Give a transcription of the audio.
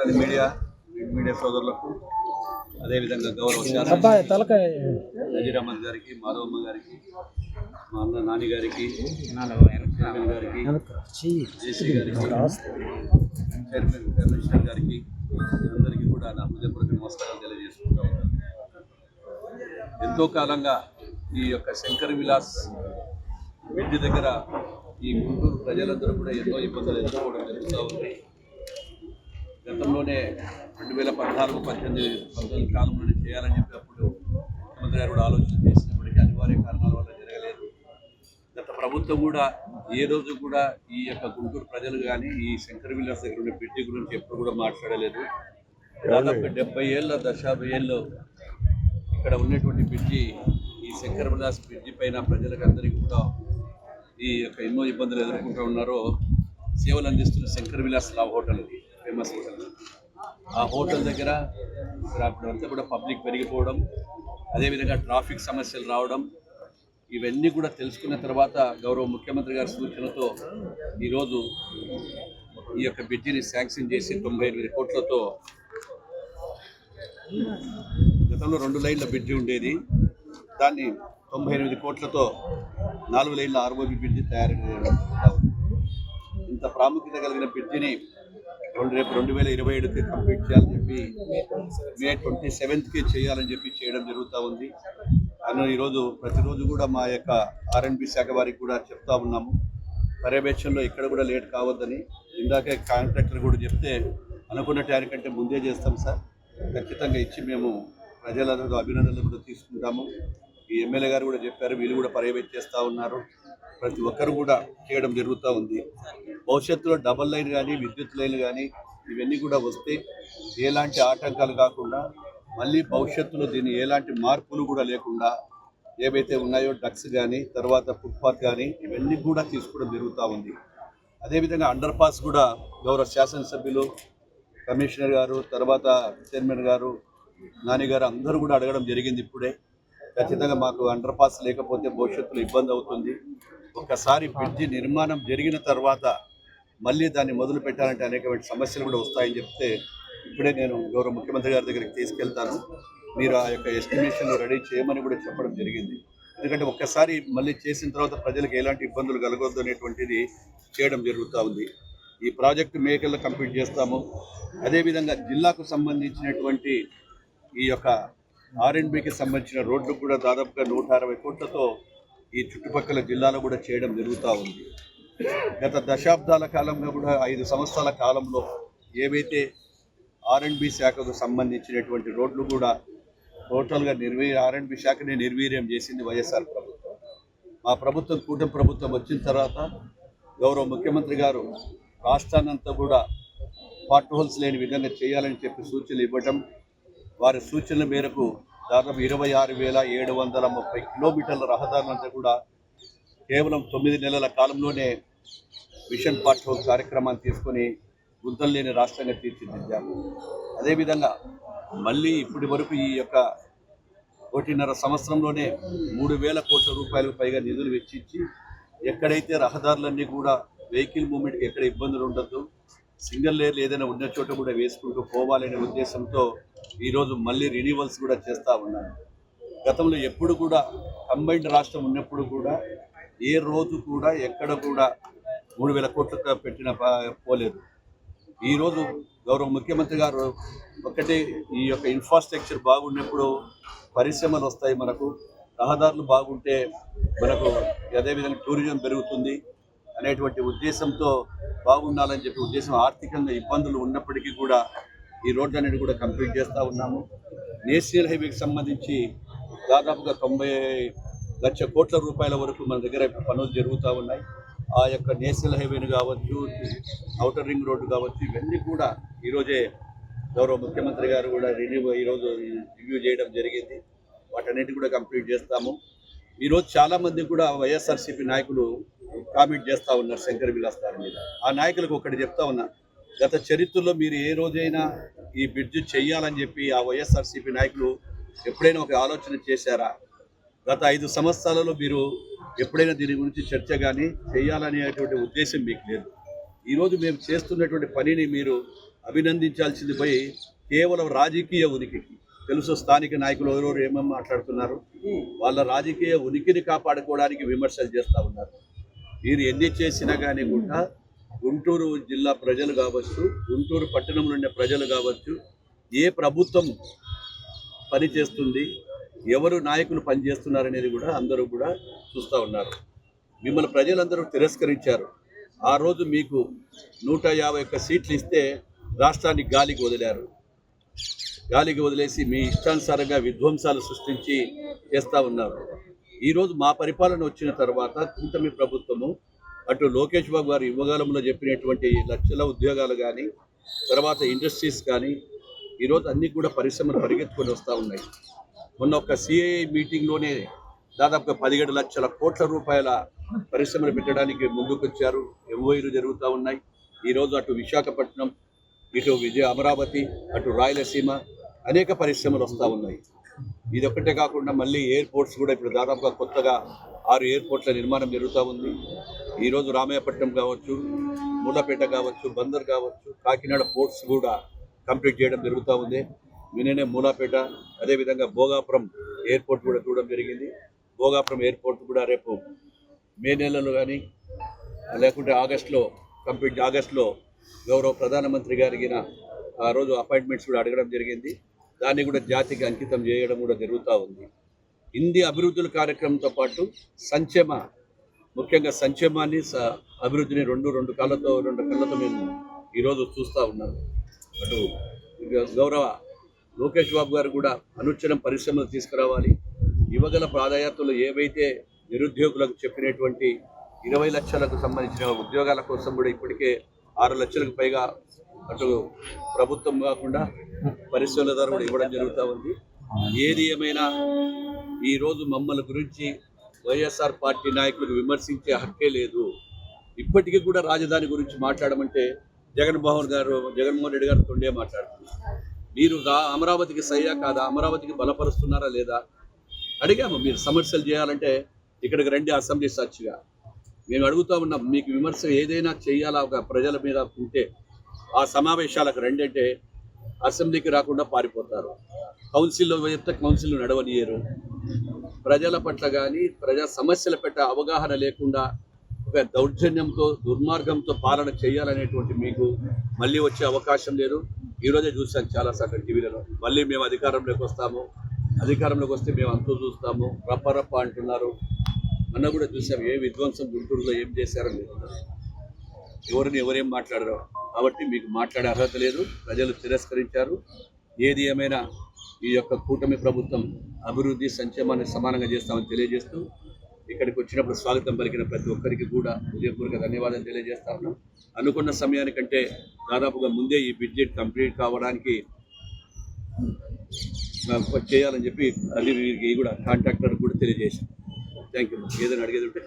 Electronic media సోదరులకు అదేవిధంగా గౌరవ నజీర్ అహ్మద్ గారికి, మాధవమ్మ గారికి, మా అన్న నాని గారికి, జేసీ గారికి, చైర్మన్ కమిషనర్ గారికి అందరికీ కూడా నా హృదయపూర్వక నమస్కారాలు తెలియజేసుకుంటా ఉన్నాను. ఎంతో కాలంగా ఈ యొక్క శంకర్ విలాస్ బ్రిడ్జి దగ్గర ఈ గుంటూరు ప్రజలందరూ కూడా ఎన్నో ఇబ్బందులు ఎదుర్కోవడం జరుగుతూ ఉంది. గతంలోనే 2014-19 కాలంలోనే చేయాలని చెప్పి అప్పుడు ముఖ్యమంత్రి గారు కూడా ఆలోచన చేసినప్పటికీ అనివార్య కారణాల వల్ల జరగలేదు. గత ప్రభుత్వం కూడా ఏ రోజు కూడా ఈ యొక్క గుంటూరు ప్రజలు కానీ ఈ శంకర్ విలాస్ దగ్గర ఉన్న బ్రిడ్జి గురించి ఎప్పుడు కూడా మాట్లాడలేదు. దాదాపు 70 ఏళ్ళ దశాబ్ద ఏళ్ళు ఇక్కడ ఉన్నటువంటి బ్రిడ్జి, ఈ శంకర్ విలాస్ బ్రిడ్జి పైన ప్రజలకు అందరికీ కూడా ఈ యొక్క ఎన్నో ఇబ్బందులు ఎదుర్కొంటూ ఉన్నారో సేవలు అందిస్తున్న శంకర్ విలాస్ లవ్ హోటల్, ఇది ఫేమస్ హోటల్. ఆ హోటల్ దగ్గర అప్పుడంతా కూడా పబ్లిక్ పెరిగిపోవడం, అదేవిధంగా ట్రాఫిక్ సమస్యలు రావడం, ఇవన్నీ కూడా తెలుసుకున్న తర్వాత గౌరవ ముఖ్యమంత్రి గారి సూచనతో ఈరోజు ఈ యొక్క బ్రిడ్జిని శాంక్షన్ చేసి 98 కోట్లతో, గతంలో 2 లైన్ల బ్రిడ్జి ఉండేది, దాన్ని 98 కోట్లతో 4 లైన్ల ఆర్ఓబి బ్రిడ్జి తయారు చేయడం. ఇంత ప్రాముఖ్యత కలిగిన బ్రిడ్జిని రేపు 2027కి కంప్లీట్ చేయాలని చెప్పి మే 27కి చేయాలని చెప్పి చేయడం జరుగుతూ ఉంది. అన్న ఈరోజు ప్రతిరోజు కూడా మా యొక్క R&B శాఖ వారికి కూడా చెప్తా ఉన్నాము, పర్యవేక్షణలో ఇక్కడ కూడా లేట్ కావద్దని. ఇందాకే కాంట్రాక్టర్ కూడా చెప్తే అనుకున్న టైంకంటే ముందే చేస్తాం సార్, ఖచ్చితంగా ఇచ్చి మేము ప్రజలందరూ అభినందనలు కూడా తీసుకుంటాము. ఈ ఎమ్మెల్యే గారు కూడా చెప్పారు, వీళ్ళు కూడా పర్యవేక్షిస్తూ ఉన్నారు. ప్రతి ఒక్కరు కూడా చేయడం జరుగుతూ ఉంది. భవిష్యత్తులో డబల్ లైన్ కానీ విద్యుత్ లైన్ కానీ ఇవన్నీ కూడా వస్తే ఎలాంటి ఆటంకాలు కాకుండా, మళ్ళీ భవిష్యత్తులో దీన్ని ఎలాంటి మార్పులు కూడా లేకుండా ఏవైతే ఉన్నాయో డక్స్ కానీ, తర్వాత ఫుట్పాత్ కానీ ఇవన్నీ కూడా తీసుకోవడం జరుగుతూ ఉంది. అదేవిధంగా అండర్ పాస్ కూడా గౌరవ శాసనసభ్యులు, కమిషనర్ గారు, తర్వాత చైర్మన్ గారు, నాని గారు అందరూ కూడా అడగడం జరిగింది. ఇప్పుడే ఖచ్చితంగా మాకు అండర్ పాస్ లేకపోతే భవిష్యత్తులో ఇబ్బంది అవుతుంది. ఒక్కసారి బ్రిడ్జి నిర్మాణం జరిగిన తర్వాత మళ్ళీ దాన్ని మొదలు పెట్టాలంటే అనేకమైన సమస్యలు కూడా వస్తాయని చెప్తే, ఇప్పుడే నేను గౌరవ ముఖ్యమంత్రి గారి దగ్గరికి తీసుకెళ్తాను, మీరు ఆ యొక్క ఎస్టిమేషన్ రెడీ చేయమని కూడా చెప్పడం జరిగింది. ఎందుకంటే ఒక్కసారి మళ్ళీ చేసిన తర్వాత ప్రజలకు ఎలాంటి ఇబ్బందులు కలగొద్దు అనేటువంటిది చేయడం జరుగుతూ ఉంది. ఈ ప్రాజెక్టు మేకల్లో కంప్లీట్ చేస్తాము. అదేవిధంగా జిల్లాకు సంబంధించినటువంటి ఈ యొక్క R&Bకి సంబంధించిన రోడ్లు కూడా దాదాపుగా 160 కోట్లతో ఈ చుట్టుపక్కల జిల్లాలో కూడా చేయడం జరుగుతూ ఉంది. గత దశాబ్దాల కాలంలో కూడా 5 సంవత్సరాల కాలంలో ఏవైతే R&B శాఖకు సంబంధించినటువంటి రోడ్లు కూడా టోటల్గా R&B శాఖని నిర్వీర్యం చేసింది వైఎస్ఆర్ ప్రభుత్వం. మా ప్రభుత్వం, కూటమి ప్రభుత్వం వచ్చిన తర్వాత గౌరవ ముఖ్యమంత్రి గారు రాష్ట్రాన్నంతా కూడా పార్ట్ హోల్స్ లేని విధంగా చేయాలని చెప్పి సూచనలు ఇవ్వటం, వారి సూచనల మేరకు దాదాపు 26,730 కిలోమీటర్ల రహదారులంతా కూడా కేవలం 9 నెలల కాలంలోనే మిషన్ పార్ట్ హోల్ కార్యక్రమాన్ని తీసుకొని గుంతలు లేని రాష్ట్రంగా తీర్చిదిద్దాము. అదేవిధంగా మళ్ళీ ఇప్పటి వరకు ఈ యొక్క 1.5 సంవత్సరంలోనే 3,000 కోట్ల రూపాయలకు పైగా నిధులు వెచ్చించి ఎక్కడైతే రహదారులన్నీ కూడా వెహికల్ మూవ్మెంట్కి ఎక్కడ ఇబ్బందులు ఉండద్దు, సింగిల్ లేయర్లు ఏదైనా ఉన్న చోట కూడా వేసుకుంటూ పోవాలనే ఉద్దేశంతో ఈరోజు మళ్ళీ రిన్యూవల్స్ కూడా చేస్తూ ఉన్నాను. గతంలో ఎప్పుడు కూడా కంబైన్డ్ రాష్ట్రం ఉన్నప్పుడు కూడా ఏ రోజు కూడా ఎక్కడ కూడా 3,000 కోట్లకు పెట్టిన పోలేదు. ఈరోజు గౌరవ ముఖ్యమంత్రి గారు ఒకటే, ఈ యొక్క ఇన్ఫ్రాస్ట్రక్చర్ బాగున్నప్పుడు పరిశ్రమలు వస్తాయి, మనకు రహదారులు బాగుంటే మనకు అదేవిధంగా టూరిజం పెరుగుతుంది అనేటువంటి ఉద్దేశంతో బాగుండాలని చెప్పి ఉద్దేశం, ఆర్థికంగా ఇబ్బందులు ఉన్నప్పటికీ కూడా ఈ రోడ్లన్నిటి కూడా కంప్లీట్ చేస్తూ ఉన్నాము. నేషనల్ హైవేకి సంబంధించి దాదాపుగా 90 లక్షల కోట్ల రూపాయల వరకు మన దగ్గర పనులు జరుగుతూ ఉన్నాయి. ఆ యొక్క నేషనల్ హైవేని కావచ్చు, ఔటర్ రింగ్ రోడ్డు కావచ్చు, ఇవన్నీ కూడా ఈరోజే గౌరవ ముఖ్యమంత్రి గారు కూడా ఈరోజు రివ్యూ చేయడం జరిగింది. వాటన్నిటి కూడా కంప్లీట్ చేస్తాము. ఈరోజు చాలామంది కూడా వైఎస్ఆర్సీపీ నాయకులు కామెంట్ చేస్తూ ఉన్నారు శంకర్ విలాస్ దాని మీద. ఆ నాయకులకు ఒకటి చెప్తా ఉన్నా, గత చరిత్రలో మీరు ఏ రోజైనా ఈ బ్రిడ్జ్ చెయ్యాలని చెప్పి ఆ వైఎస్ఆర్సీపీ నాయకులు ఎప్పుడైనా ఒక ఆలోచన చేశారా? గత 5 సంవత్సరాలలో మీరు ఎప్పుడైనా దీని గురించి చర్చ కానీ చేయాలనేటువంటి ఉద్దేశం మీకు లేదు. ఈరోజు మేము చేస్తున్నటువంటి పనిని మీరు అభినందించాల్సింది పోయి కేవలం రాజకీయ ఉనికికి తెలుసు స్థానిక నాయకులు ఎవరెవరు ఏమేమి మాట్లాడుతున్నారు, వాళ్ళ రాజకీయ ఉనికిని కాపాడుకోవడానికి విమర్శలు చేస్తూ ఉన్నారు. వీరు ఎన్ని చేసినా కానీ కూడా గుంటూరు జిల్లా ప్రజలు కావచ్చు, గుంటూరు పట్టణంలో ఉండే ప్రజలు కావచ్చు, ఏ ప్రభుత్వం పనిచేస్తుంది, ఎవరు నాయకులు పనిచేస్తున్నారనేది కూడా అందరూ కూడా చూస్తూ ఉన్నారు. మిమ్మల్ని ప్రజలందరూ తిరస్కరించారు. ఆ రోజు మీకు 151 సీట్లు ఇస్తే రాష్ట్రాన్ని గాలికి వదిలారు. గాలికి వదిలేసి మీ ఇష్టానుసారంగా విధ్వంసాలు సృష్టించి చేస్తూ ఉన్నారు. ఈరోజు మా పరిపాలన వచ్చిన తర్వాత కూటమి ప్రభుత్వము అటు లోకేష్ బాబు గారు యువగాలంలో చెప్పినటువంటి లక్షల ఉద్యోగాలు కానీ, తర్వాత ఇండస్ట్రీస్ కానీ, ఈరోజు అన్నీ కూడా పరిశ్రమలు పరిగెత్తుకొని వస్తూ ఉన్నాయి. మొన్న ఒక సిఐఐ మీటింగ్లోనే దాదాపుగా 17 లక్షల కోట్ల రూపాయల పరిశ్రమలు పెట్టడానికి ముందుకొచ్చారు. ఎంఓయూలు జరుగుతూ ఉన్నాయి. ఈరోజు అటు విశాఖపట్నం, ఇటు అమరావతి, అటు రాయలసీమ అనేక పరిశ్రమలు వస్తూ ఉన్నాయి. ఇది ఒక్కటే కాకుండా మళ్ళీ ఎయిర్పోర్ట్స్ కూడా ఇప్పుడు దాదాపుగా కొత్తగా 6 ఎయిర్పోర్ట్ల నిర్మాణం జరుగుతూ ఉంది. ఈరోజు రామాయపట్నం కావచ్చు, మూలపేట కావచ్చు, బందర్ కావచ్చు, కాకినాడ పోర్ట్స్ కూడా కంప్లీట్ చేయడం జరుగుతూ ఉంది. నిన్ననే మూలాపేట, అదేవిధంగా భోగాపురం ఎయిర్పోర్ట్ కూడా చూడడం జరిగింది. భోగాపురం ఎయిర్పోర్ట్ కూడా రేపు మే నెలలో కానీ లేకుంటే ఆగస్టులో గౌరవ ప్రధానమంత్రి గారికి ఆ రోజు అపాయింట్మెంట్స్ కూడా అడగడం జరిగింది. దాన్ని కూడా జాతికి అంకితం చేయడం కూడా జరుగుతూ ఉంది. ఇన్ని అభివృద్ధుల కార్యక్రమంతో పాటు ముఖ్యంగా సంక్షేమాన్ని అభివృద్ధిని రెండు కళ్ళతో మేము ఈరోజు చూస్తూ ఉన్నాము. అటు గౌరవ లోకేష్ బాబు గారు కూడా అనుక్షణం పరిశ్రమలు తీసుకురావాలి. యువగల ప్రాధాన్యతలు ఏవైతే నిరుద్యోగులకు చెప్పినటువంటి 20 లక్షలకు సంబంధించిన ఉద్యోగాల కోసం కూడా ఇప్పటికే 6 లక్షలకు పైగా అటు ప్రభుత్వం కాకుండా పరిశ్రమల ద్వారా కూడా ఇవ్వడం జరుగుతూ ఉంది. ఏది ఏమైనా ఈరోజు మమ్మల్ని గురించి వైఎస్ఆర్ పార్టీ నాయకులకు విమర్శించే హక్కే లేదు. ఇప్పటికీ కూడా రాజధాని గురించి మాట్లాడమంటే జగన్మోహన్ రెడ్డి గారు తొండే మాట్లాడుతున్నారు. మీరు అమరావతికి సయ్యా కాదా, అమరావతికి బలపరుస్తున్నారా లేదా అడిగాము. మీరు సమస్యలు చేయాలంటే ఇక్కడికి రండి అసెంబ్లీ సాక్షిగా. మేము అడుగుతూ ఉన్నాం, మీకు విమర్శ ఏదైనా చేయాలా ఒక ప్రజల మీద ఉంటే ఆ సమావేశాలకు రండి అంటే అసెంబ్లీకి రాకుండా పారిపోతారు. కౌన్సిల్లో చెప్తే కౌన్సిల్ నడవనియరు. ప్రజల పట్ల కానీ ప్రజా సమస్యల పట్ల అవగాహన లేకుండా ఒక దౌర్జన్యంతో దుర్మార్గంతో పాలన చేయాలనేటువంటి మీకు మళ్ళీ వచ్చే అవకాశం లేదు. ఈరోజే చూసాను చాలాసార్లు టీవీలలో. మళ్ళీ మేము అధికారంలోకి వస్తే మేము అంతూ చూస్తాము, రప్ప అంటున్నారు. మొన్న కూడా చూసాం ఏ విధ్వంసం గుంటూరులో ఏం చేశారో లేదు, ఎవరేం మాట్లాడరు. కాబట్టి మీకు మాట్లాడే అర్హత లేదు. ప్రజలు తిరస్కరించారు. ఏది ఏమైనా ఈ యొక్క కూటమి ప్రభుత్వం అభివృద్ధి సంక్షేమాన్ని సమానంగా చేస్తామని తెలియజేస్తూ ఇక్కడికి వచ్చినప్పుడు స్వాగతం పలికిన ప్రతి ఒక్కరికి కూడా హృదయపూర్వక ధన్యవాదాలు తెలియజేస్తా ఉన్నాం. అనుకున్న సమయానికంటే దాదాపుగా ముందే ఈ బడ్జెట్ కంప్లీట్ కావడానికి చేయాలని చెప్పి అది కూడా కాంట్రాక్టర్ కూడా తెలియజేశాం. Thank you. ఏదైనా అడిగేది ఉంటే